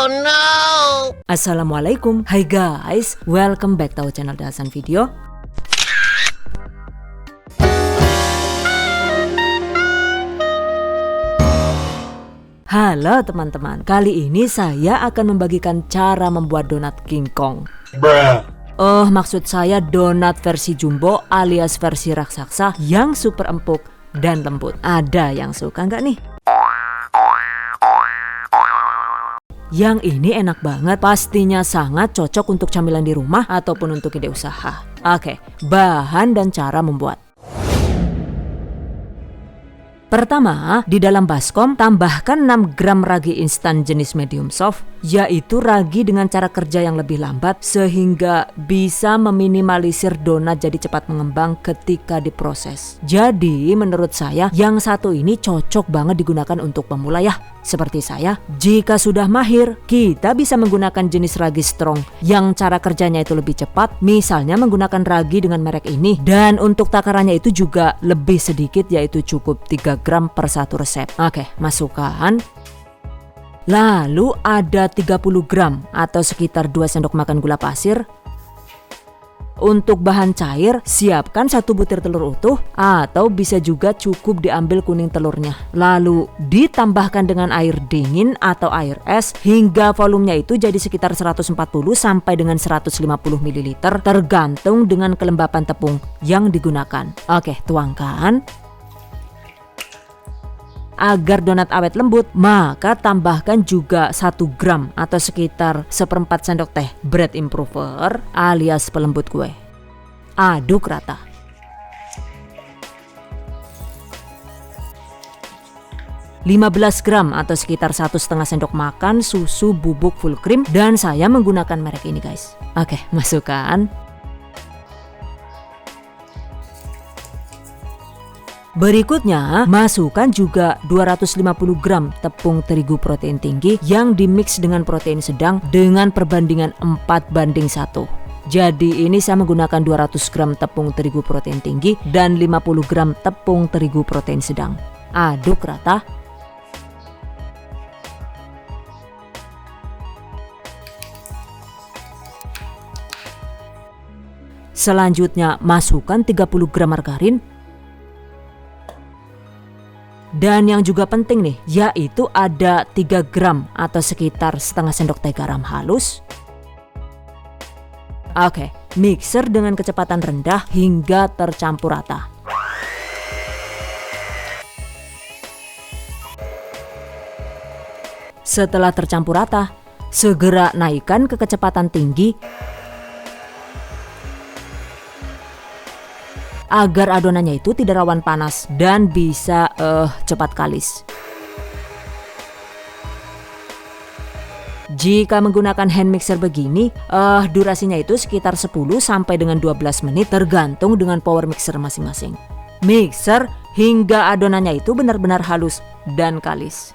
Oh no! Assalamualaikum, hai guys, welcome back to our channel Dasan Video. Halo teman-teman, kali ini saya akan membagikan cara membuat donat King Kong. Maksud saya donat versi jumbo alias versi raksasa yang super empuk dan lembut. Ada yang suka nggak nih? Yang ini enak banget, pastinya sangat cocok untuk camilan di rumah ataupun untuk ide usaha. Oke, bahan dan cara membuat. Pertama, di dalam baskom tambahkan 6 gram ragi instan jenis medium soft, yaitu ragi dengan cara kerja yang lebih lambat sehingga bisa meminimalisir donat jadi cepat mengembang ketika diproses. Jadi menurut saya yang satu ini cocok banget digunakan untuk pemula ya. Seperti saya, jika sudah mahir, kita bisa menggunakan jenis ragi strong yang cara kerjanya itu lebih cepat, misalnya menggunakan ragi dengan merek ini. Dan untuk takarannya itu juga lebih sedikit, yaitu cukup 3 gram per satu resep. Oke, masukkan. Lalu ada 30 gram atau sekitar 2 sendok makan gula pasir. Untuk bahan cair, siapkan 1 butir telur utuh atau bisa juga cukup diambil kuning telurnya. Lalu ditambahkan dengan air dingin atau air es hingga volumenya itu jadi sekitar 140 sampai dengan 150 ml tergantung dengan kelembapan tepung yang digunakan. Oke, tuangkan. Agar donat awet lembut, maka tambahkan juga 1 gram atau sekitar 1/4 sendok teh bread improver alias pelembut kue. Aduk rata. (15 gram atau sekitar 1,5 sendok makan susu bubuk full cream, dan saya menggunakan merek ini guys. Oke, masukkan. Berikutnya, masukkan juga 250 gram tepung terigu protein tinggi yang dimix dengan protein sedang dengan perbandingan 4:1. Jadi ini saya menggunakan 200 gram tepung terigu protein tinggi dan 50 gram tepung terigu protein sedang. Aduk rata. Selanjutnya, masukkan 30 gram margarin. Dan yang juga penting nih, yaitu ada 3 gram atau sekitar setengah sendok teh garam halus. Oke, mixer dengan kecepatan rendah hingga tercampur rata. Setelah tercampur rata, segera naikkan ke kecepatan tinggi agar adonannya itu tidak rawan panas dan bisa cepat kalis. Jika menggunakan hand mixer begini, durasinya itu sekitar 10 sampai dengan 12 menit tergantung dengan power mixer masing-masing. Mixer hingga adonannya itu benar-benar halus dan kalis.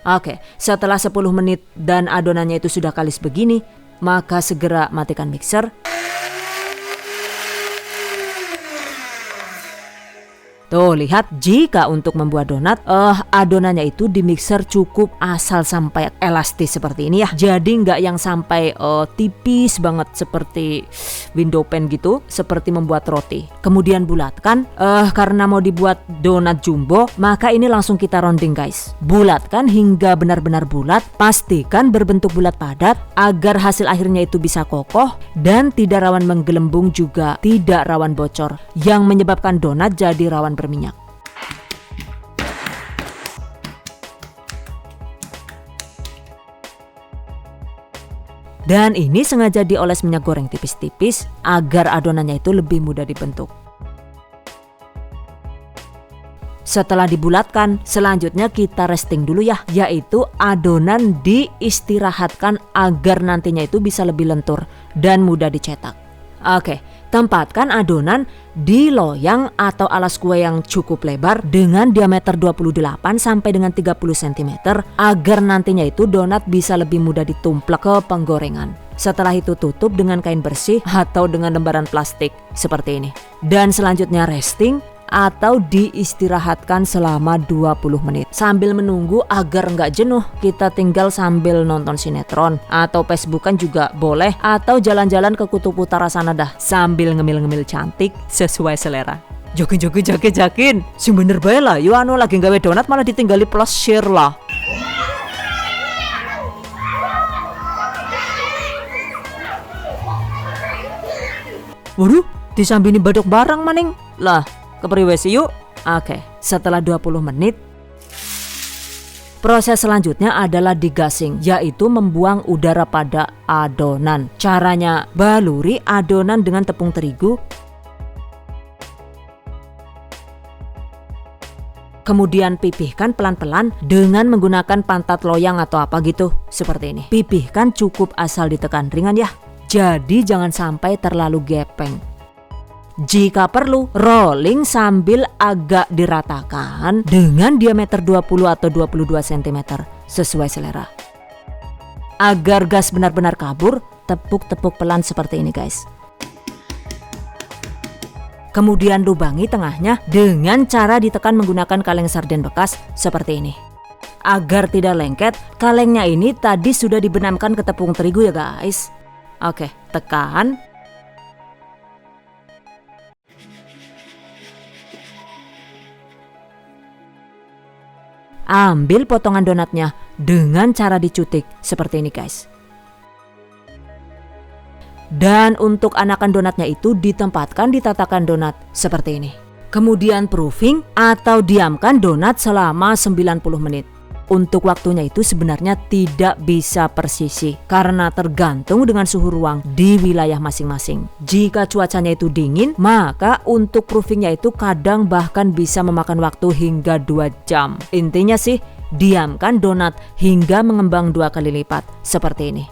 Oke, setelah 10 menit dan adonannya itu sudah kalis begini, maka segera matikan mixer. Tuh, lihat, jika untuk membuat donat, adonannya itu di mixer cukup asal sampai elastis seperti ini ya. Jadi nggak yang sampai tipis banget seperti window pan gitu, seperti membuat roti. Kemudian bulatkan, karena mau dibuat donat jumbo, maka ini langsung kita rounding guys. Bulatkan hingga benar-benar bulat, pastikan berbentuk bulat padat agar hasil akhirnya itu bisa kokoh dan tidak rawan menggelembung juga tidak rawan bocor yang menyebabkan donat jadi rawan berminyak. Dan ini sengaja dioles minyak goreng tipis-tipis agar adonannya itu lebih mudah dibentuk. Setelah dibulatkan, selanjutnya kita resting dulu ya, yaitu adonan diistirahatkan agar nantinya itu bisa lebih lentur dan mudah dicetak. Oke, tempatkan adonan di loyang atau alas kue yang cukup lebar dengan diameter 28 sampai dengan 30 cm agar nantinya itu donat bisa lebih mudah ditumplek ke penggorengan. Setelah itu tutup dengan kain bersih atau dengan lembaran plastik seperti ini. Dan selanjutnya resting atau diistirahatkan selama 20 menit. Sambil menunggu agar nggak jenuh, kita tinggal sambil nonton sinetron atau Facebookan juga boleh, atau jalan-jalan ke kutub utara sana dah sambil ngemil-ngemil cantik sesuai selera. Jokin, sing bener bae lah, yo anu lagi gawe donat malah ditinggali plus share lah. Waduh, disambini badok barang maning. Lah, kepriwe sih yuk? Oke, setelah 20 menit proses selanjutnya adalah degassing, yaitu membuang udara pada adonan. Caranya, baluri adonan dengan tepung terigu, kemudian pipihkan pelan-pelan dengan menggunakan pantat loyang atau apa gitu, seperti ini. Pipihkan cukup asal ditekan ringan ya. Jadi jangan sampai terlalu gepeng. Jika perlu, rolling sambil agak diratakan dengan diameter 20 atau 22 cm sesuai selera. Agar gas benar-benar kabur, tepuk-tepuk pelan seperti ini guys. Kemudian lubangi tengahnya dengan cara ditekan menggunakan kaleng sarden bekas seperti ini. Agar tidak lengket, kalengnya ini tadi sudah dibenamkan ke tepung terigu ya guys. Oke, tekan. Ambil potongan donatnya dengan cara dicutik seperti ini guys. Dan untuk anakan donatnya itu ditempatkan di tatakan donat seperti ini. Kemudian proofing atau diamkan donat selama 90 menit. Untuk waktunya itu sebenarnya tidak bisa persisi karena tergantung dengan suhu ruang di wilayah masing-masing. Jika cuacanya itu dingin, maka untuk proofingnya itu kadang bahkan bisa memakan waktu hingga 2 jam. Intinya sih, diamkan donat hingga mengembang 2 kali lipat seperti ini.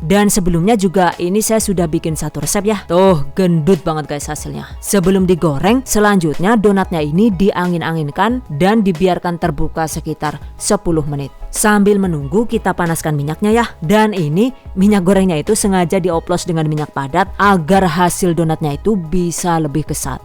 Dan sebelumnya juga ini saya sudah bikin satu resep ya. Tuh, gendut banget guys hasilnya. Sebelum digoreng, selanjutnya donatnya ini diangin-anginkan dan dibiarkan terbuka sekitar 10 menit. Sambil menunggu kita panaskan minyaknya ya. Dan ini minyak gorengnya itu sengaja dioplos dengan minyak padat agar hasil donatnya itu bisa lebih kesat.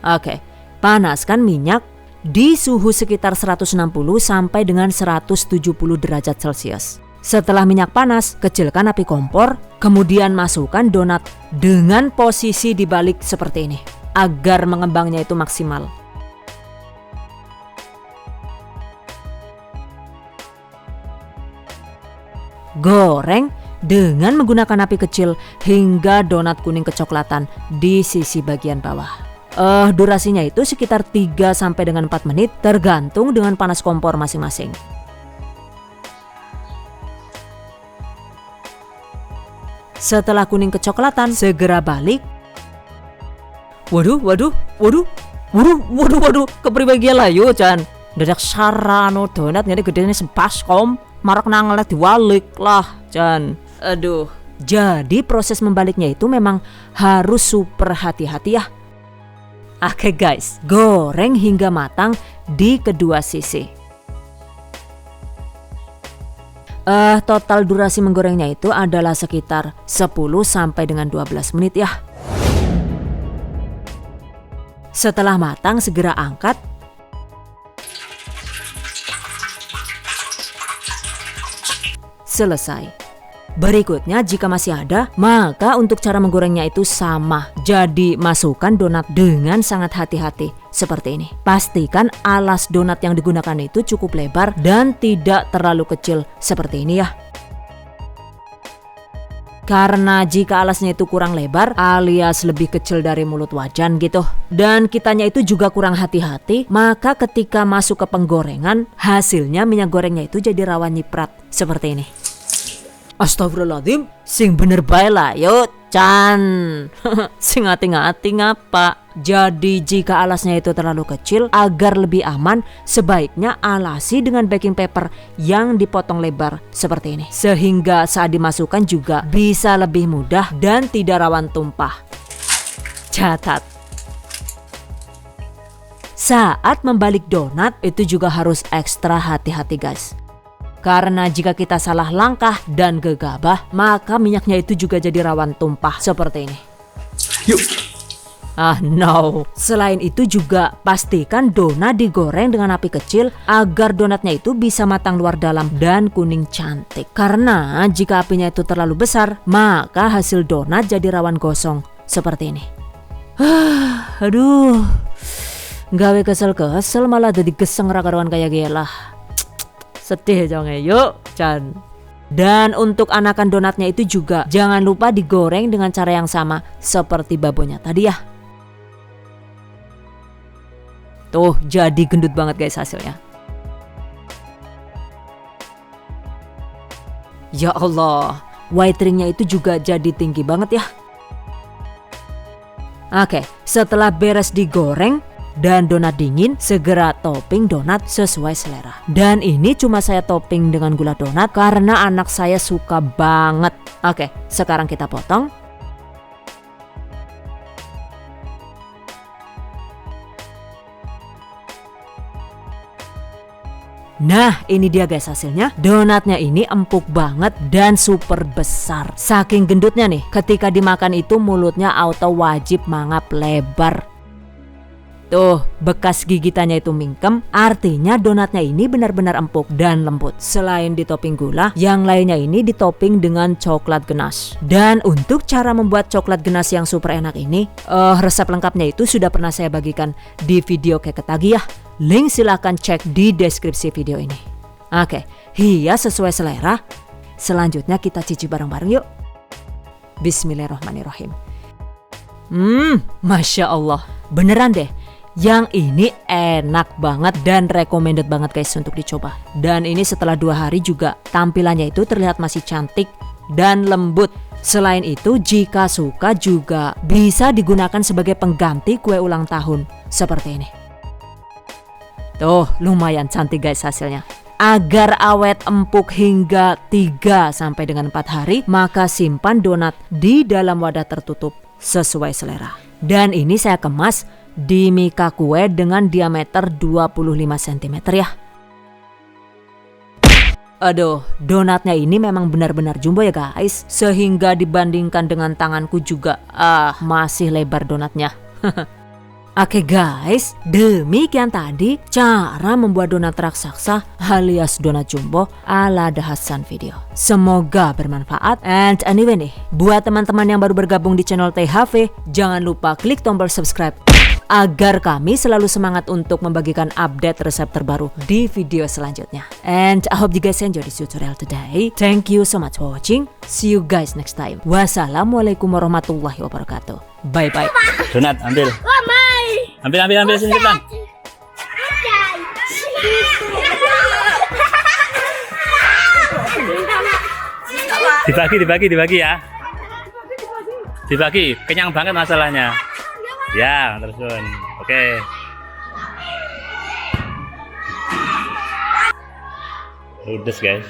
Oke, panaskan minyak di suhu sekitar 160 sampai dengan 170 derajat Celcius. Setelah minyak panas, kecilkan api kompor, kemudian masukkan donat dengan posisi dibalik seperti ini, agar mengembangnya itu maksimal. Goreng dengan menggunakan api kecil hingga donat kuning kecoklatan di sisi bagian bawah. Durasinya itu sekitar 3 sampai dengan 4 menit tergantung dengan panas kompor masing-masing. Setelah kuning kecoklatan, segera balik. Waduh, kepribagian lah yo Chan. Dadak sarano donat ngene gedene sebaskom, marak nangelet diwalik lah Chan. Aduh. Jadi proses membaliknya itu memang harus super hati-hati ya. Oke guys, goreng hingga matang di kedua sisi. Total durasi menggorengnya itu adalah sekitar 10 sampai dengan 12 menit ya. Setelah matang segera angkat. Selesai. Berikutnya jika masih ada, maka untuk cara menggorengnya itu sama. Jadi masukkan donat dengan sangat hati-hati seperti ini. Pastikan alas donat yang digunakan itu cukup lebar dan tidak terlalu kecil seperti ini ya. Karena jika alasnya itu kurang lebar alias lebih kecil dari mulut wajan gitu, dan kitanya itu juga kurang hati-hati, maka ketika masuk ke penggorengan hasilnya minyak gorengnya itu jadi rawan nyiprat seperti ini. Astagfirullahaladzim, sing bener bae lah yo Chan. Sing ngati-ngati ngapa. Jadi jika alasnya itu terlalu kecil, agar lebih aman sebaiknya alasi dengan baking paper yang dipotong lebar seperti ini, sehingga saat dimasukkan juga bisa lebih mudah dan tidak rawan tumpah. Catat, saat membalik donat itu juga harus ekstra hati-hati guys. Karena jika kita salah langkah dan gegabah, maka minyaknya itu juga jadi rawan tumpah seperti ini. Yuk, Ah no. Selain itu juga pastikan donat digoreng dengan api kecil agar donatnya itu bisa matang luar dalam dan kuning cantik. Karena jika apinya itu terlalu besar, maka hasil donat jadi rawan gosong seperti ini. Aduh, gawe kesel-kesel malah jadi geseng rakaruan kayak gila. Sedih jangan yuk, Chan. Dan untuk anakan donatnya itu juga jangan lupa digoreng dengan cara yang sama seperti babonya tadi ya. Tuh, jadi gendut banget guys hasilnya. Ya Allah, white ringnya itu juga jadi tinggi banget ya. Oke, setelah beres digoreng dan donat dingin, segera topping donat sesuai selera. Dan ini cuma saya topping dengan gula donat karena anak saya suka banget. Oke, sekarang kita potong. Nah, ini dia guys hasilnya. Donatnya ini empuk banget dan super besar. Saking gendutnya nih, ketika dimakan itu mulutnya auto wajib mangap lebar. Tuh, bekas gigitannya itu mingkem, artinya donatnya ini benar-benar empuk dan lembut. Selain ditopping gula, yang lainnya ini ditopping dengan coklat ganache. Dan untuk cara membuat coklat ganache yang super enak ini, resep lengkapnya itu sudah pernah saya bagikan di video keket tagi ya. Link silahkan cek di deskripsi video ini. Oke, hias sesuai selera. Selanjutnya kita cicip bareng-bareng yuk. Bismillahirrahmanirrahim. Masya Allah, beneran deh. Yang ini enak banget dan recommended banget guys untuk dicoba. Dan ini setelah 2 hari juga tampilannya itu terlihat masih cantik dan lembut. Selain itu jika suka juga bisa digunakan sebagai pengganti kue ulang tahun seperti ini. Tuh lumayan cantik guys hasilnya. Agar awet empuk hingga 3 sampai dengan 4 hari, maka simpan donat di dalam wadah tertutup sesuai selera. Dan ini saya kemas di mika kue dengan diameter 25 cm ya. Aduh, donatnya ini memang benar-benar jumbo ya guys. Sehingga dibandingkan dengan tanganku juga masih lebar donatnya. Oke guys, demikian tadi cara membuat donat raksasa alias donat jumbo ala Hasan video. Semoga bermanfaat. And anyway nih, buat teman-teman yang baru bergabung di channel THV, jangan lupa klik tombol subscribe agar kami selalu semangat untuk membagikan update resep terbaru di video selanjutnya. And I hope you guys enjoy this tutorial today. Thank you so much for watching. See you guys next time. Wassalamualaikum warahmatullahi wabarakatuh. Bye bye. Donat ambil. Ambil sini cepetan. Dibagi ya. Dibagi, kenyang banget masalahnya. Ya, terusun. Oke. Ludes guys.